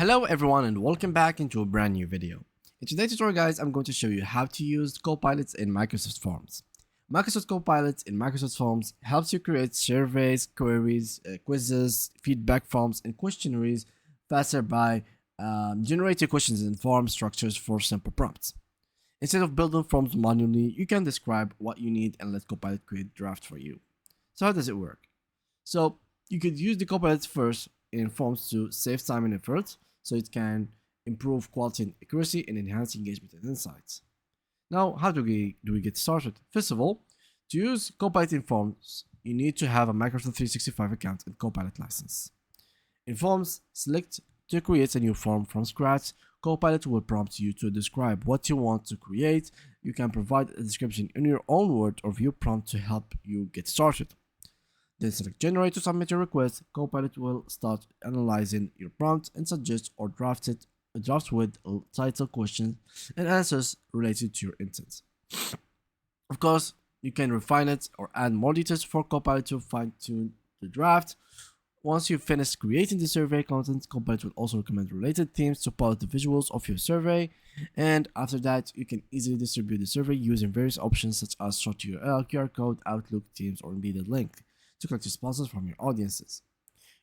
Hello everyone and welcome back into a brand new video. In today's tutorial guys, I'm going to show you how to use Copilot in Microsoft Forms. Microsoft Copilot in Microsoft Forms helps you create surveys, queries, quizzes, feedback forms, and questionnaires faster by generating questions and form structures for simple prompts. Instead of building forms manually, you can describe what you need and let Copilot create draft for you. So how does it work? So you could use the Copilot first in forms to save time and effort, so it can improve quality and accuracy and enhance engagement and insights. Now, how do we get started? First of all, to use Copilot in Forms, you need to have a Microsoft 365 account and Copilot license. In Forms, select to create a new form from scratch. Copilot will prompt you to describe what you want to create. You can provide a description in your own word or view prompt to help you get started. Then select Generate to submit your request. Copilot will start analyzing your prompt and suggest or draft with a title, questions, and answers related to your intent. Of course, you can refine it or add more details for Copilot to fine-tune the draft. Once you've finished creating the survey content, Copilot will also recommend related themes to pilot the visuals of your survey. And after that, you can easily distribute the survey using various options such as short URL, QR code, Outlook, Teams, or embedded link to collect responses from your audiences.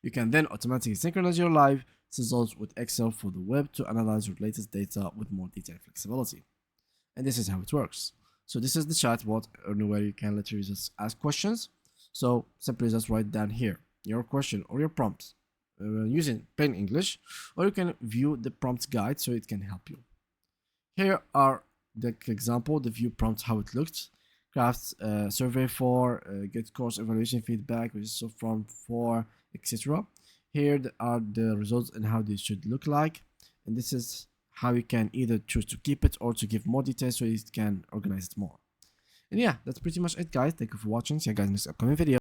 You can then automatically synchronize your live results with Excel for the web to analyze your latest data with more detail and flexibility. And this is how it works. So this is the chatbot where you can let your users ask questions. So simply just write down here your question or your prompt using plain English, or you can view the prompt guide so it can help you. Here are the example, the view prompt, how it looked. Craft survey for, get course evaluation feedback, which is so from for, etc. Here are the results and how they should look like, and this is how you can either choose to keep it or to give more details so you can organize it more. And yeah, that's pretty much it guys. Thank you for watching. See you guys in the next upcoming video.